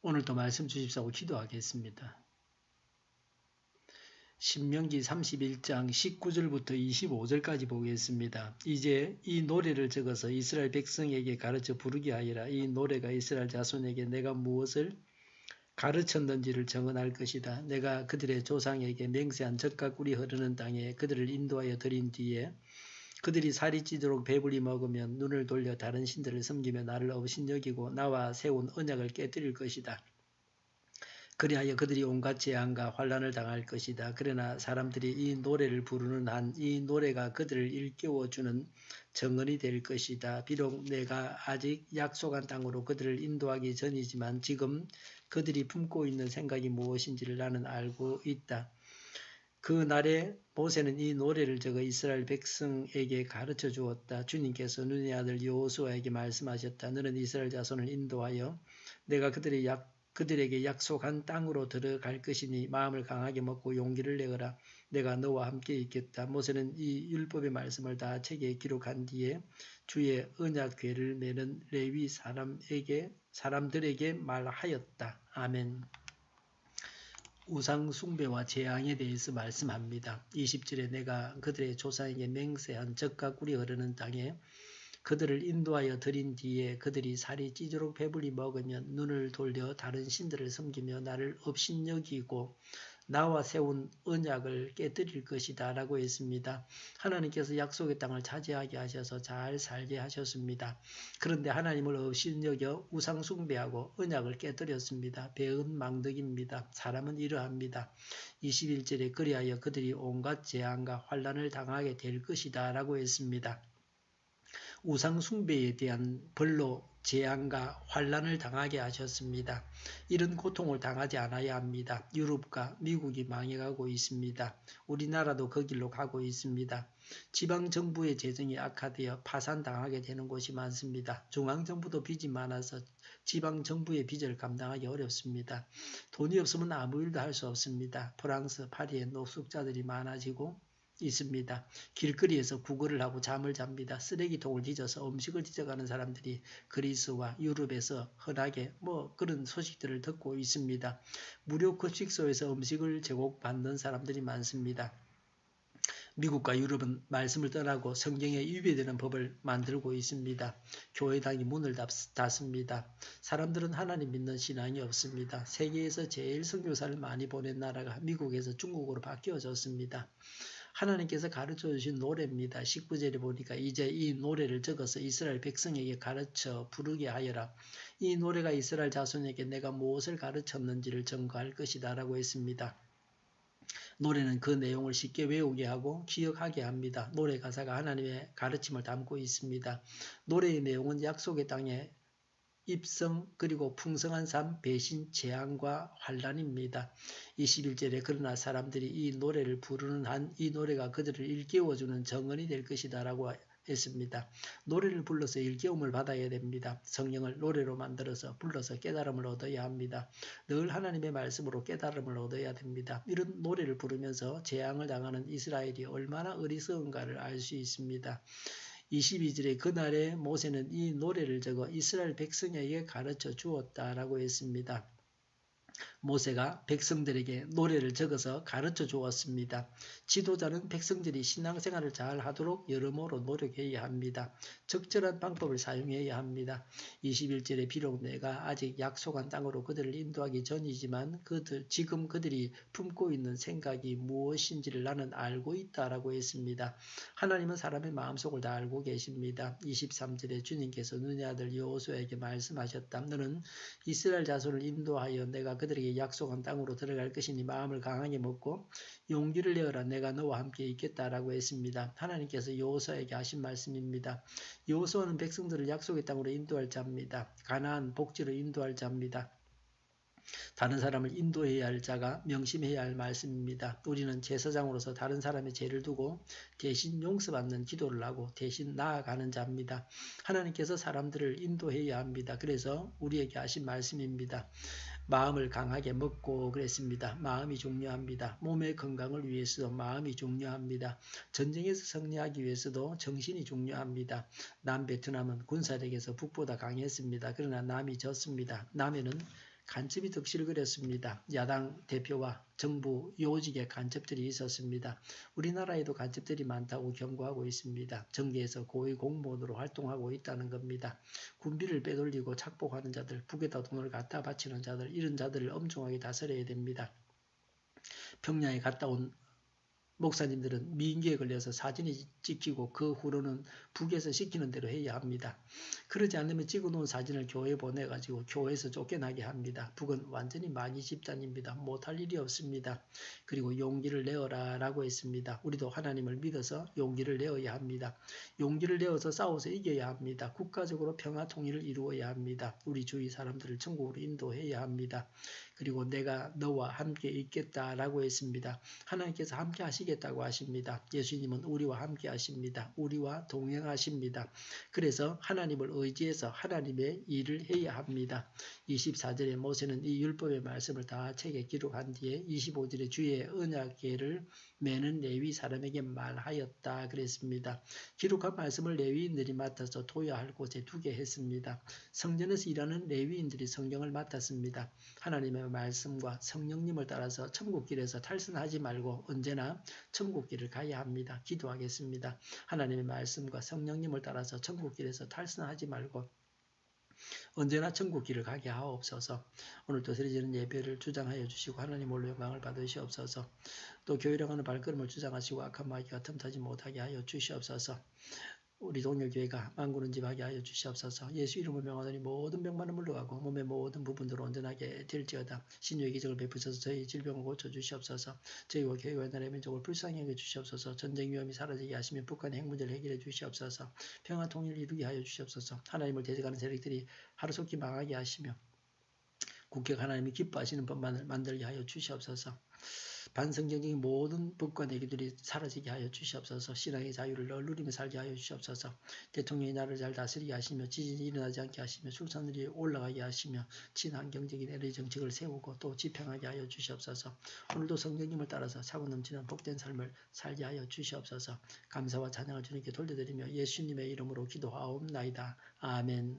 오늘도 말씀 주십사고 기도하겠습니다. 신명기 31장 19절부터 25절까지 보겠습니다. 이제 이 노래를 적어서 이스라엘 백성에게 가르쳐 부르게 하여라. 이 노래가 이스라엘 자손에게 내가 무엇을 가르쳤는지를 정언할 것이다. 내가 그들의 조상에게 맹세한 젖과 꿀이 흐르는 땅에 그들을 인도하여 들인 뒤에 그들이 살이 찌도록 배불리 먹으면 눈을 돌려 다른 신들을 섬기며 나를 업신여기고 나와 세운 언약을 깨뜨릴 것이다. 그리하여 그들이 온갖 재앙과 환난을 당할 것이다. 그러나 사람들이 이 노래를 부르는 한 이 노래가 그들을 일깨워주는 정언이 될 것이다. 비록 내가 아직 약속한 땅으로 그들을 인도하기 전이지만 지금 그들이 품고 있는 생각이 무엇인지를 나는 알고 있다. 그 날에 모세는 이 노래를 적어 이스라엘 백성에게 가르쳐 주었다. 주님께서 눈의 아들 여호수아에게 말씀하셨다. 너는 이스라엘 자손을 인도하여 내가 그들에게 약속한 땅으로 들어갈 것이니 마음을 강하게 먹고 용기를 내거라. 내가 너와 함께 있겠다. 모세는 이 율법의 말씀을 다 책에 기록한 뒤에 주의 언약궤를 메는 레위 사람들에게 말하였다. 아멘. 우상 숭배와 재앙에 대해서 말씀합니다. 20절에 내가 그들의 조상에게 맹세한 젖과 꿀이 흐르는 땅에 그들을 인도하여 들인 뒤에 그들이 살이 찌도록 배불리 먹으면 눈을 돌려 다른 신들을 섬기며 나를 업신여기고 나와 세운 언약을 깨뜨릴 것이다 라고 했습니다. 하나님께서 약속의 땅을 차지하게 하셔서 잘 살게 하셨습니다. 그런데 하나님을 업신여겨 우상 숭배하고 언약을 깨뜨렸습니다. 배은망덕입니다. 사람은 이러합니다. 21절에 그리하여 그들이 온갖 재앙과 환난을 당하게 될 것이다 라고 했습니다. 우상 숭배에 대한 벌로 재앙과 환난을 당하게 하셨습니다. 이런 고통을 당하지 않아야 합니다. 유럽과 미국이 망해가고 있습니다. 우리나라도 그 길로 가고 있습니다. 지방정부의 재정이 악화되어 파산당하게 되는 곳이 많습니다. 중앙정부도 빚이 많아서 지방정부의 빚을 감당하기 어렵습니다. 돈이 없으면 아무 일도 할 수 없습니다. 프랑스, 파리에 노숙자들이 많아지고 있습니다. 길거리에서 구걸을 하고 잠을 잡니다. 쓰레기통을 뒤져서 음식을 뒤져가는 사람들이 그리스와 유럽에서 흔하게 그런 소식들을 듣고 있습니다. 무료 급식소에서 음식을 제공받는 사람들이 많습니다. 미국과 유럽은 말씀을 떠나고 성경에 위배되는 법을 만들고 있습니다. 교회당이 문을 닫습니다. 사람들은 하나님 믿는 신앙이 없습니다. 세계에서 제일 선교사를 많이 보낸 나라가 미국에서 중국으로 바뀌어졌습니다. 하나님께서 가르쳐 주신 노래입니다. 19절에 보니까 이제 이 노래를 적어서 이스라엘 백성에게 가르쳐 부르게 하여라. 이 노래가 이스라엘 자손에게 내가 무엇을 가르쳤는지를 증거할 것이다 라고 했습니다. 노래는 그 내용을 쉽게 외우게 하고 기억하게 합니다. 노래 가사가 하나님의 가르침을 담고 있습니다. 노래의 내용은 약속의 땅에 입성 그리고 풍성한 삶, 배신, 재앙과 환난입니다. 21절에 그러나 사람들이 이 노래를 부르는 한 이 노래가 그들을 일깨워주는 정언이 될 것이다 라고 했습니다. 노래를 불러서 일깨움을 받아야 됩니다. 성령을 노래로 만들어서 불러서 깨달음을 얻어야 합니다. 늘 하나님의 말씀으로 깨달음을 얻어야 됩니다. 이런 노래를 부르면서 재앙을 당하는 이스라엘이 얼마나 어리석은가를 알 수 있습니다. 22절에 그날에 모세는 이 노래를 적어 이스라엘 백성에게 가르쳐 주었다라고 했습니다. 모세가 백성들에게 노래를 적어서 가르쳐 주었습니다. 지도자는 백성들이 신앙생활을 잘 하도록 여러모로 노력해야 합니다. 적절한 방법을 사용해야 합니다. 21절에 비록 내가 아직 약속한 땅으로 그들을 인도하기 전이지만 지금 그들이 품고 있는 생각이 무엇인지를 나는 알고 있다라고 했습니다. 하나님은 사람의 마음속을 다 알고 계십니다. 23절에 주님께서 눈의 아들 여호수아에게 말씀하셨다. 너는 이스라엘 자손을 인도하여 내가 그들에게 약속한 땅으로 들어갈 것이니 마음을 강하게 먹고 용기를 내어라. 내가 너와 함께 있겠다라고 했습니다. 하나님께서 여호수아에게 하신 말씀입니다. 여호수아는 백성들을 약속의 땅으로 인도할 자입니다. 가나안 복지로 인도할 자입니다. 다른 사람을 인도해야 할 자가 명심해야 할 말씀입니다. 우리는 제사장으로서 다른 사람의 죄를 두고 대신 용서받는 기도를 하고 대신 나아가는 자입니다. 하나님께서 사람들을 인도해야 합니다. 그래서 우리에게 하신 말씀입니다. 마음을 강하게 먹고 그랬습니다. 마음이 중요합니다. 몸의 건강을 위해서도 마음이 중요합니다. 전쟁에서 승리하기 위해서도 정신이 중요합니다. 남베트남은 군사력에서 북보다 강했습니다. 그러나 남이 졌습니다. 남에는 간첩이 득실을 그렸습니다. 야당 대표와 정부 요직의 간첩들이 있었습니다. 우리나라에도 간첩들이 많다고 경고하고 있습니다. 정계에서 고위 공무원으로 활동하고 있다는 겁니다. 군비를 빼돌리고 착복하는 자들, 북에다 돈을 갖다 바치는 자들, 이런 자들을 엄중하게 다스려야 됩니다. 평양에 갔다 온 목사님들은 미인계에 걸려서 사진이 찍히고 그 후로는 북에서 시키는 대로 해야 합니다. 그러지 않으면 찍어놓은 사진을 교회에 보내가지고 교회에서 쫓겨나게 합니다. 북은 완전히 마귀 집단입니다. 못할 일이 없습니다. 그리고 용기를 내어라 라고 했습니다. 우리도 하나님을 믿어서 용기를 내어야 합니다. 용기를 내어서 싸워서 이겨야 합니다. 국가적으로 평화 통일을 이루어야 합니다. 우리 주위 사람들을 천국으로 인도해야 합니다. 그리고 내가 너와 함께 있겠다라고 했습니다. 하나님께서 함께 하시겠다고 하십니다. 예수님은 우리와 함께 하십니다. 우리와 동행하십니다. 그래서 하나님을 의지해서 하나님의 일을 해야 합니다. 24절에 모세는 이 율법의 말씀을 다 책에 기록한 뒤에 25절에 주의 언약궤를 매는 레위 사람에게 말하였다 그랬습니다. 기록한 말씀을 레위인들이 맡아서 둬야 할 곳에 두게 했습니다. 성전에서 일하는 레위인들이 성경을 맡았습니다. 하나님의 말씀과 성령님을 따라서 천국길에서 탈선하지 말고 언제나 천국길을 가야 합니다. 기도하겠습니다. 하나님의 말씀과 성령님을 따라서 천국길에서 탈선하지 말고 언제나 천국길을 가게 하옵소서. 오늘도 드려지는 예배를 주장하여 주시고 하나님으로 영광을 받으시옵소서. 또 교회를 가는 발걸음을 주장하시고 악한 마귀가 틈타지 못하게 하여 주시옵소서. 우리 동료교회가 만군은집하게 하여 주시옵소서. 예수 이름을 명하더니 모든 병만은 물러가고 몸의 모든 부분들을 온전하게 될지어다. 신유의 기적을 베푸셔서 저희 질병을 고쳐주시옵소서. 저희와 교회와 나라의 민족을 불쌍히 여겨 주시옵소서. 전쟁 위험이 사라지게 하시며 북한의 핵 문제를 해결해 주시옵소서. 평화 통일을 이루게 하여 주시옵소서. 하나님을 대적하는 세력들이 하루속히 망하게 하시며 국회가 하나님이 기뻐하시는 법만을 만들게 하여 주시옵소서. 반성경적인 모든 법과 내기들이 사라지게 하여 주시옵소서. 신앙의 자유를 늘 누리며 살게 하여 주시옵소서. 대통령이 나라를 잘 다스리게 하시며 지진이 일어나지 않게 하시며 출산율이 올라가게 하시며 친환경적인 에너지 정책을 세우고 또 지평하게 하여 주시옵소서. 오늘도 성령님을 따라서 차고 넘치는 복된 삶을 살게 하여 주시옵소서. 감사와 찬양을 주님께 돌려드리며 예수님의 이름으로 기도하옵나이다. 아멘.